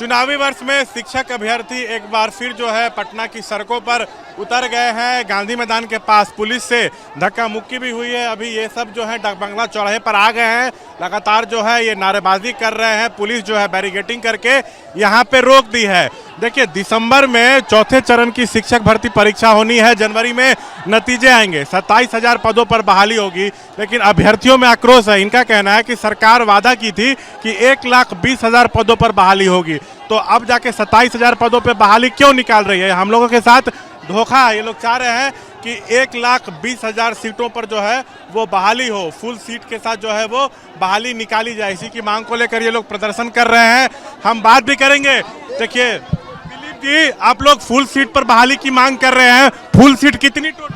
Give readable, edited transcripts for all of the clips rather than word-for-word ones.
चुनावी वर्ष में शिक्षक अभ्यर्थी एक बार फिर जो है पटना की सड़कों पर उतर गए हैं। गांधी मैदान के पास पुलिस से धक्का मुक्की भी हुई है। अभी ये सब जो है डाक बंगला चौराहे पर आ गए हैं, लगातार जो है ये नारेबाजी कर रहे हैं। पुलिस जो है बैरिकेडिंग करके यहाँ पे रोक दी है। देखिए, दिसंबर में चौथे चरण की शिक्षक भर्ती परीक्षा होनी है, जनवरी में नतीजे आएंगे, 27,000 पदों पर बहाली होगी। लेकिन अभ्यर्थियों में आक्रोश है। इनका कहना है कि सरकार वादा की थी कि 1,20,000 पदों पर बहाली होगी, तो अब जाके 27,000 पदों पर बहाली क्यों निकाल रही है? हम लोगों के साथ धोखा है। ये लोग चाह रहे हैं कि 1,20,000 सीटों पर जो है वो बहाली हो, फुल सीट के साथ जो है वो बहाली निकाली जाए। इसी की मांग को लेकर ये लोग प्रदर्शन कर रहे हैं। हम बात भी करेंगे। देखिए दिलीप जी, आप लोग फुल सीट पर बहाली की मांग कर रहे हैं, फुल सीट कितनी टोटल?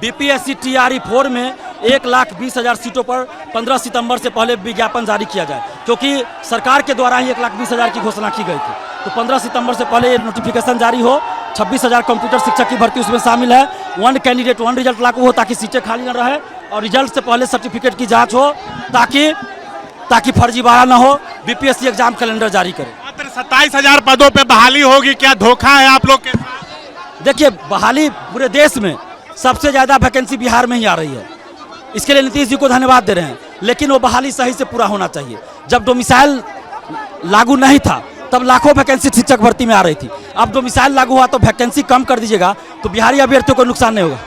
बीपीएससी TRE 4 में 1,20,000 सीटों पर 15 सितंबर से पहले विज्ञापन जारी किया जाए, क्योंकि सरकार के द्वारा ही 1,20,000 की घोषणा की गई थी। तो 15 सितंबर से पहले ये नोटिफिकेशन जारी हो। 26,000 कंप्यूटर शिक्षक की भर्ती उसमें शामिल है। 1 कैंडिडेट 1 रिजल्ट लागू हो, ताकि सीटें खाली न रहे और रिजल्ट से पहले सर्टिफिकेट की जांच हो, ताकि फर्जीवाड़ा न हो। बीपीएससी एग्जाम कैलेंडर जारी करे। मात्र 27,000 पदों पे बहाली होगी, क्या धोखा है आप लोग के? देखिए, बहाली पूरे देश में सबसे ज्यादा वैकेंसी बिहार में ही आ रही है। इसके लिए नीतीश जी को धन्यवाद दे रहे हैं, लेकिन वो बहाली सही से पूरा होना चाहिए। जब डोमिसाइल लागू नहीं था तब लाखों वैकेंसी शिक्षक भर्ती में आ रही थी। अब डोमिसाइल लागू हुआ तो वैकेंसी कम कर दीजिएगा तो बिहारी अभ्यर्थियों को नुकसान नहीं होगा।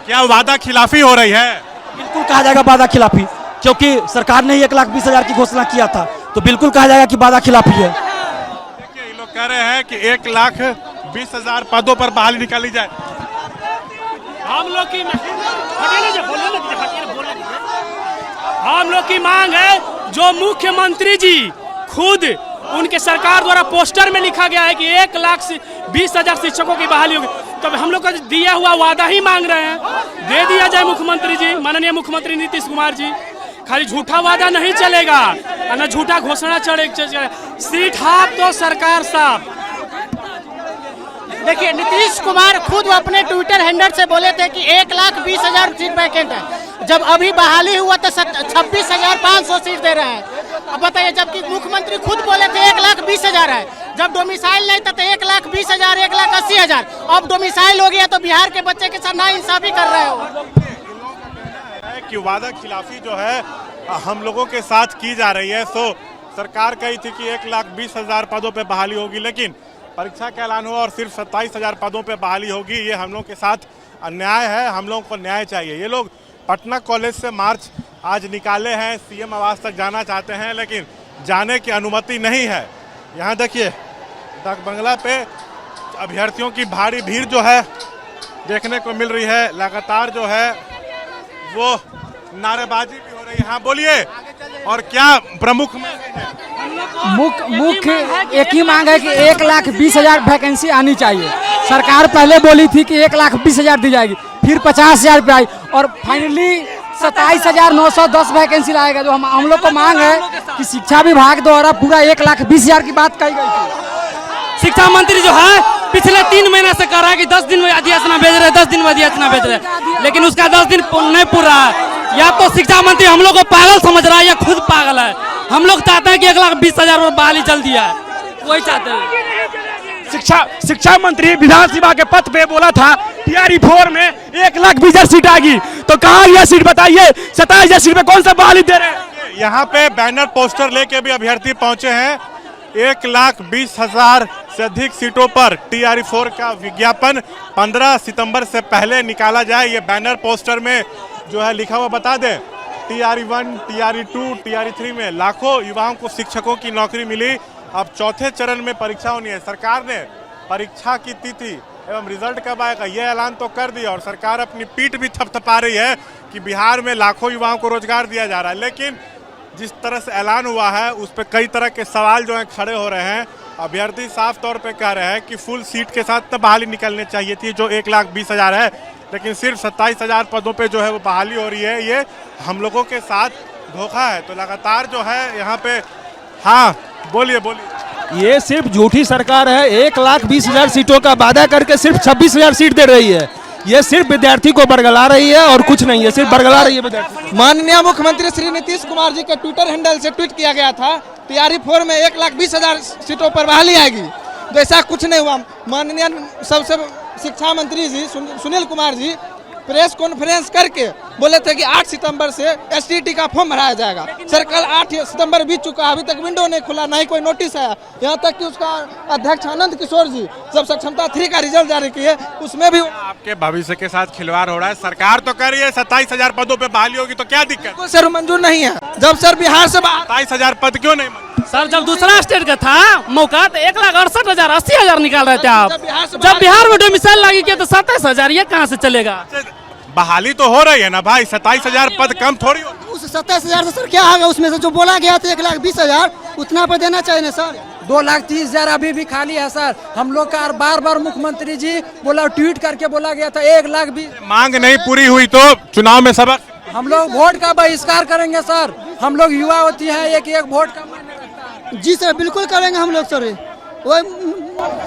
क्या वादा खिलाफी हो रही है? बिल्कुल कहा जाएगा वादा खिलाफी, क्योंकि सरकार ने 1,20,000 की घोषणा किया था, तो बिल्कुल कहा जाएगा कि वादा खिलाफी है। देखिए, ये लोग कह रहे हैं कि 1,20,000 पदों पर बहाली निकाली जाए। हम लोग की मांग है, जो मुख्यमंत्री जी खुद उनके सरकार द्वारा पोस्टर में लिखा गया है कि 1,20,000 शिक्षकों की बहाली होगी, तो हम लोग का दिया हुआ वादा ही मांग रहे हैं, दे दिया जाए मुख्यमंत्री जी, माननीय मुख्यमंत्री नीतीश कुमार जी। खाली झूठा वादा नहीं चलेगा, ना झूठा घोषणा चलेगा। सीट हाफ तो सरकार साफ। देखिए, नीतीश कुमार खुद अपने ट्विटर हैंडल से बोले थे कि 1,20,000 सीट वैकेंट है। जब अभी बहाली हुआ तो 26,500 सीट दे रहे हैं। अब बताइए, जबकि मुख्यमंत्री खुद बोले थे 1,20,000 है। जब डोमिसाइल नहीं था तो 1,20,000, 1,80,000। अब डोमिसाइल हो गया तो बिहार के बच्चे के साथ नाइंसाफी कर रहे हो। कि वादा खिलाफी जो है हम लोगों के साथ की जा रही है। सो सरकार कही थी कि 1,20,000 पदों पे बहाली होगी, लेकिन परीक्षा का ऐलान हुआ और सिर्फ 27,000 पदों पे बहाली होगी। ये हम लोग के साथ अन्याय है, हम लोगों को न्याय चाहिए। ये लोग पटना कॉलेज से मार्च आज निकाले हैं, सीएम आवास तक जाना चाहते हैं, लेकिन जाने की अनुमति नहीं है। यहाँ देखिए, डाक बंगला पे अभ्यर्थियों की भारी भीड़ जो है देखने को मिल रही है। लगातार जो है वो नारेबाजी भी हो रही है। हाँ बोलिए, और क्या प्रमुख मुख्य एक ही मांग है कि 1,20,000 वैकेंसी आनी चाहिए। सरकार पहले बोली थी कि 1,20,000 दी जाएगी, फिर 50,000 पे आई और फाइनली 27,910 वैकेंसी लाएगा। जो हम लोग को मांग है कि शिक्षा विभाग द्वारा पूरा 1,20,000 की बात कही गई थी। शिक्षा मंत्री जो है पिछले 3 महीने से कह रहा है कि 10 दिन में अधिसूचना भेज रहे, 10 दिन में अधिसूचना भेज रहे, लेकिन उसका 10 दिन नहीं पूरा है। या तो शिक्षा मंत्री हम लोग को पागल समझ रहा है या खुद पागल है। हम लोग चाहते हैं कि 1,20,000 और बहाली जल्दी है, वही चाहते हैं। शिक्षा मंत्री विधानसभा के पद पे बोला था TRE 4 में 1,20,000 सीट आएगी, तो कहाँ यह सीट बताइए? 27,000 सीट पे कौन सा बहाली दे रहे हैं? यहाँ पे बैनर पोस्टर लेके भी अभ्यर्थी पहुंचे हैं। 1,20,000 से अधिक सीटों पर TRE 4 का विज्ञापन 15 सितंबर से पहले निकाला जाए। ये बैनर पोस्टर में जो है लिखा हुआ बता दें, TRE 1, TRE 2, TRE 3 में लाखों युवाओं को शिक्षकों की नौकरी मिली। अब चौथे चरण में परीक्षा होनी है। सरकार ने परीक्षा की तिथि एवं रिजल्ट कब आएगा ये ऐलान तो कर दिया, और सरकार अपनी पीठ भी थपथपा रही है कि बिहार में लाखों युवाओं को रोजगार दिया जा रहा है। लेकिन जिस तरह से ऐलान हुआ है उस पर कई तरह के सवाल जो हैं खड़े हो रहे हैं। अभ्यर्थी साफ तौर पे कह रहे हैं कि फुल सीट के साथ तो बहाली निकलनी चाहिए थी, जो 1,20,000 है, लेकिन सिर्फ 27,000 पदों पे जो है वो बहाली हो रही है। ये हम लोगों के साथ धोखा है। तो लगातार जो है यहाँ पे, हाँ बोलिए। ये सिर्फ झूठी सरकार है। 1,20,000 सीटों का वादा करके सिर्फ 26,000 सीट दे रही है। ये सिर्फ विद्यार्थी को बरगला रही है और कुछ नहीं है, सिर्फ बरगला रही है विद्यार्थी। माननीय मुख्यमंत्री श्री नीतीश कुमार जी के ट्विटर हैंडल से ट्वीट किया गया था टीआरई 4 में 1,20,000 सीटों पर बहाली आएगी, तो ऐसा कुछ नहीं हुआ। माननीय सबसे शिक्षा मंत्री जी सुनील कुमार जी प्रेस कॉन्फ्रेंस करके बोले थे कि 8 सितंबर से एसटीटी का फॉर्म भराया जाएगा। सर कल 8 सितंबर बीत चुका, अभी तक विंडो नहीं खुला, ना ही कोई नोटिस आया। यहाँ तक कि उसका अध्यक्ष आनंद किशोर जी जब सक्षमता 3 का रिजल्ट जारी किए उसमें भी आपके भविष्य के साथ खिलवाड़ हो रहा है। सरकार तो कर रही है 27,000 पदों पे बहाली होगी, तो क्या दिक्कत? सर मंजूर नहीं है। जब सर बिहार से 27,000 पद क्यों नहीं मंजूर? सर जब दूसरा स्टेट का था मौका तो 1,68,000 80,000 निकाल रहे थे आप। जब जब बिहार में डोमिसाइल लागू किया तो 27,000, ये कहाँ से चलेगा? बहाली तो हो रही है ना भाई, 27,000 पद कम थोड़ी हो। उस 27,000 से सर क्या होगा? उसमें से जो बोला गया था 1,20,000 उतना पर देना चाहिए ना सर। 2,30,000 अभी भी खाली है सर। हम लोग का बार बार मुख्यमंत्री जी बोला, ट्वीट करके बोला गया था 1,20,000। मांग नहीं पूरी हुई तो चुनाव में सबक। हम लोग वोट का बहिष्कार करेंगे सर। हम लोग युवा होती है, एक वोट का मायने रखता है। जी सर बिल्कुल करेंगे हम लोग सर। वो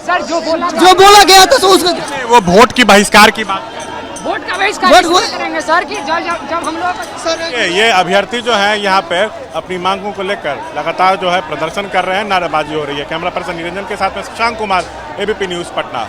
सर जो बोला गया था तो उसको वो वोट की बहिष्कार की बात। वोट का बहिष्कार करेंगे सर कि जब हम लोग ये अभ्यर्थी जो है यहाँ पे अपनी मांगों को लेकर लगातार जो है प्रदर्शन कर रहे हैं, नारेबाजी हो रही है। कैमरा पर्सन निरंजन के साथ में शशांक कुमार, एबीपी न्यूज पटना।